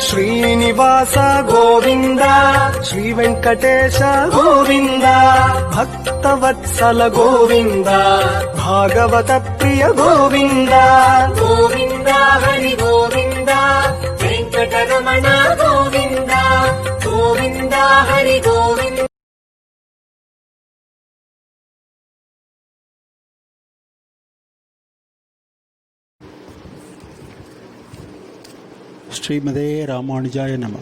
ಶ್ರೀನಿವಾಸ ಗೋವಿಂದ ಶ್ರೀ ವೆಂಕಟೇಶ ಗೋವಿಂದ ಭಕ್ತವತ್ಸಲ ಗೋವಿಂದ ಭಾಗವತ ಪ್ರಿಯ ಗೋವಿಂದ ಗೋವಿಂದ ಹರಿ ಗೋವಿಂದ ವೆಂಕಟರಮಣ ಗೋವಿಂದ ಗೋವಿಂದ ಹರಿ ಗೋವಿಂದ. ஸ்ரீமதே ராமானுஜாய நம.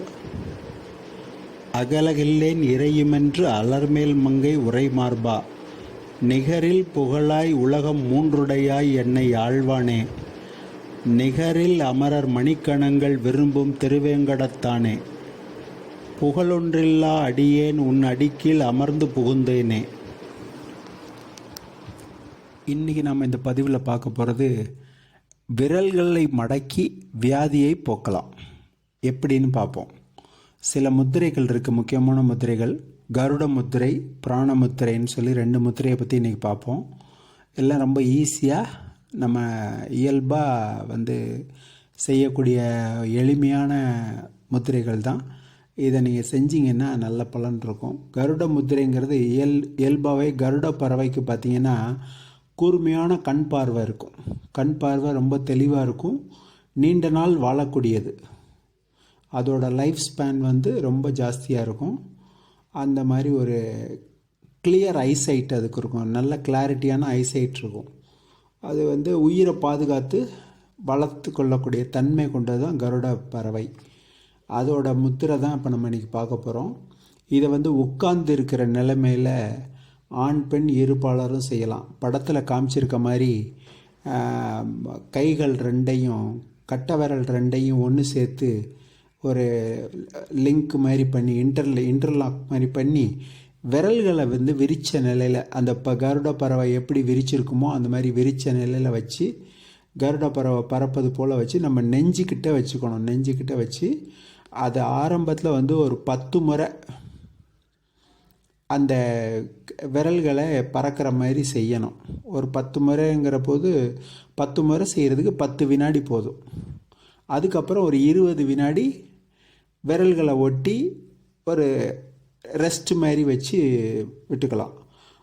அகலகில்லேன் இறையுமென்று அலர்மேல் மங்கை உரை மார்பா, நிகரில் புகழாய் உலகம் மூன்றுடையாய் என்னை ஆழ்வானே, நிகரில் அமரர் மணிக்கணங்கள் விரும்பும் திருவேங்கடத்தானே, புகழொன்றில்லா அடியேன் உன் அடிக்கீழ் அமர்ந்து புகுந்தேனே. இன்றைக்கி நம்ம இந்த பதிவில் பார்க்க போகிறது விரல்களை மடக்கி வியாதியை போக்கலாம் எப்படின்னு பார்ப்போம். சில முத்திரைகள் இருக்குது, முக்கியமான முத்திரைகள். கருட முத்திரை, பிராண முத்திரைன்னு சொல்லி 2 முத்திரையை பற்றி இன்றைக்கி பார்ப்போம். எல்லாம் ரொம்ப ஈஸியாக நம்ம இயல்பாக செய்யக்கூடிய எளிமையான முத்திரைகள் தான். இதை நீங்கள் செஞ்சிங்கன்னா நல்ல பலன் இருக்கும். கருட முத்திரைங்கிறது இயல்பாகவே கருட பறவைக்கு பார்த்திங்கன்னா கூர்மையான கண் பார்வை இருக்கும். கண் பார்வை ரொம்ப தெளிவாக இருக்கும். நீண்ட நாள் வாழக்கூடியது. அதோட லைஃப் ஸ்பேன் ரொம்ப ஜாஸ்தியாக இருக்கும். அந்த மாதிரி ஒரு கிளியர் ஐசைட் அதுக்கு இருக்கும். நல்ல கிளாரிட்டியான ஐசைட் இருக்கும். அது உயிரை பாதுகாத்து வளர்த்து கொள்ளக்கூடிய தன்மை கொண்டது தான் கருட பறவை. அதோட முத்திரை தான் இப்போ நம்ம இன்றைக்கி பார்க்க போகிறோம். இதை உட்கார்ந்து இருக்கிற நிலைமையில் ஆண் பெண் இருபாலரும் செய்யலாம். படத்தில் காமிச்சிருக்க மாதிரி கைகள் 2ஐயும் கட்டை விரல் 2ஐயும் ஒன்று சேர்த்து ஒரு லிங்க் மாதிரி பண்ணி இன்டர்லாக் மாதிரி பண்ணி விரல்களை விரித்த நிலையில் அந்த கருட பறவை எப்படி விரிச்சிருக்குமோ அந்த மாதிரி விரித்த நிலையில் வச்சு கருட பறவை பறப்பது போல் வச்சு நம்ம நெஞ்சுக்கிட்ட வச்சுக்கணும். நெஞ்சுக்கிட்ட வச்சு அது ஆரம்பத்தில் ஒரு 10 முறை அந்த விரல்களை பறக்கிற மாதிரி செய்யணும். ஒரு 10 முறைங்கிற போது 10 முறை செய்கிறதுக்கு 10 வினாடி போதும். அதுக்கப்புறம் ஒரு 20 வினாடி விரல்களை ஒட்டி ஒரு ரெஸ்ட் மாதிரி வச்சு விட்டுக்கலாம்.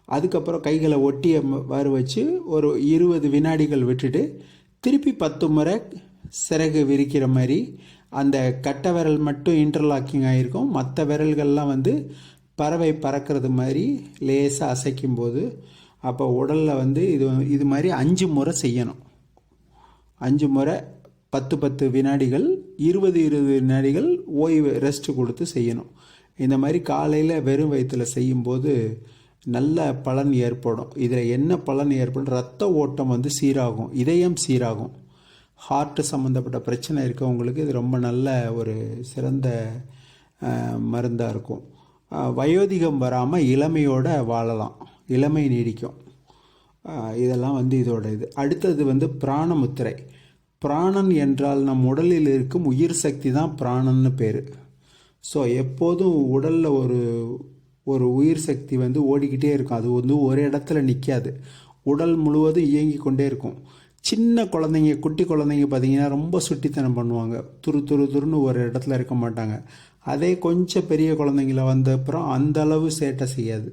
அதுக்கப்புறம் கைகளை ஒட்டி வச்சு ஒரு 20 வினாடிகள் விட்டுட்டு திருப்பி 10 முறை சிறகு விரிக்கிற மாதிரி அந்த கட்டை விரல் மட்டும் இன்டர்லாக்கிங் ஆகிருக்கும். மற்ற விரல்கள்லாம் பறவை பறக்கிறது மாதிரி லேசாக அசைக்கும் போது அப்போ உடலில் இது மாதிரி 5 முறை செய்யணும். 5 முறை 10 வினாடிகள் 20 வினாடிகள் ஓய்வு ரெஸ்ட்டு கொடுத்து செய்யணும். இந்த மாதிரி காலையில் வெறும் வயிற்றில் செய்யும்போது நல்ல பலன் ஏற்படும். இதில் என்ன பலன் ஏற்படும்? ரத்த ஓட்டம் சீராகும், இதயம் சீராகும். ஹார்ட்டு சம்மந்தப்பட்ட பிரச்சனை இருக்கவங்களுக்கு இது ரொம்ப நல்ல ஒரு சிறந்த மருந்தாக இருக்கும். வயோதிகம் வராமல் இளமையோடு வாழலாம், இளமை நீடிக்கும். இதெல்லாம் இதோட இது. அடுத்தது பிராணமுத்திரை. பிராணன் என்றால் நம் உடலில் இருக்கும் உயிர் சக்தி தான் பிராணன்னு பேர். ஸோ எப்போதும் உடலில் ஒரு உயிர் சக்தி ஓடிக்கிட்டே இருக்கும். அது ஒரு இடத்துல நிற்காது, உடல் முழுவதும் இயங்கி கொண்டே இருக்கும். சின்ன குழந்தைங்க, குட்டி குழந்தைங்க பார்த்திங்கன்னா ரொம்ப சுட்டித்தனம் பண்ணுவாங்க, துருன்னு ஒரு இடத்துல இருக்க மாட்டாங்க. அதே கொஞ்சம் பெரிய குழந்தைங்கள அப்புறம் அந்த அளவு சேட்டை செய்யாது,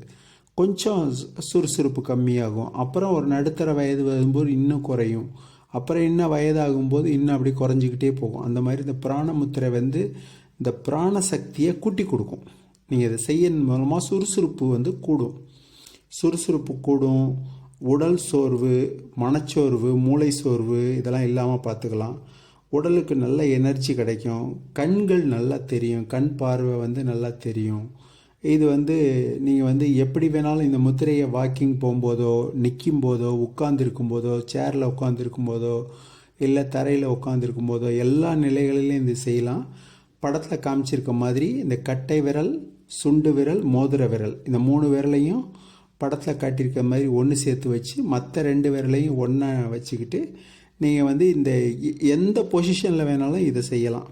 கொஞ்சம் சுறுசுறுப்பு கம்மியாகும். அப்புறம் ஒரு நடுத்தர வயது வரும்போது இன்னும் குறையும், அப்புறம் இன்னும் வயதாகும்போது இன்னும் அப்படி குறைஞ்சிக்கிட்டே போகும். அந்த மாதிரி இந்த பிராணமுத்திரை இந்த பிராண சக்தியை கூட்டி கொடுக்கும். நீங்கள் இதை செய்யறது மூலமாக சுறுசுறுப்பு கூடும். சுறுசுறுப்பு கூடும். உடல் சோர்வு, மனச்சோர்வு, மூளை சோர்வு இதெல்லாம் இல்லாமல் பார்த்துக்கலாம். உடலுக்கு நல்ல எனர்ஜி கிடைக்கும். கண்கள் நல்லா தெரியும், கண் பார்வை நல்லா தெரியும். இது நீங்கள் எப்படி வேணாலும் இந்த முத்திரையை வாக்கிங் போகும்போதோ, நிற்கும் போதோ, உட்கார்ந்துருக்கும் போதோ, சேரில் உட்காந்துருக்கும் போதோ, இல்லை தரையில் உட்காந்துருக்கும் போதோ எல்லா நிலைகளிலையும் இது செய்யலாம். படத்தில் காமிச்சிருக்க மாதிரி இந்த கட்டை விரல், சுண்டு விரல், மோதிர விரல் இந்த 3 விரலையும் படத்தில் காட்டியிருக்க மாதிரி ஒன்று சேர்த்து வச்சு மற்ற 2 விரலையும் ஒன்றா வச்சுக்கிட்டு நீங்கள் இந்த எந்த பொசிஷனில் வேணாலும் இதை செய்யலாம்.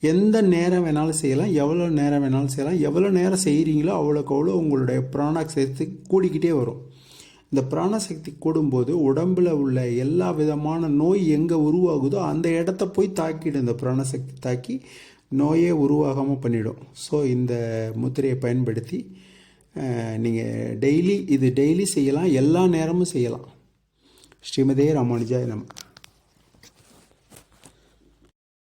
எந்த நேரம் வேணாலும் செய்யலாம், எவ்வளோ நேரம் வேணாலும் செய்யலாம். எவ்வளோ நேரம் செய்கிறீங்களோ அவ்வளோக்கு அவ்வளோ உங்களுடைய பிராணாக்சைத்து கூடிக்கிட்டே வரும். இந்த பிராணசக்தி கூடும்போது உடம்பில் உள்ள எல்லா விதமான நோய் எங்கே உருவாகுதோ அந்த இடத்த போய் தாக்கிடும். இந்த பிராணசக்தி தாக்கி நோயே உருவாகாமல் பண்ணிடும். ஸோ இந்த முத்திரையை பயன்படுத்தி நீங்கள் டெய்லி செய்யலாம், எல்லா நேரமும் செய்யலாம். ஸ்ரீமதே ராமானுஜாய நமः.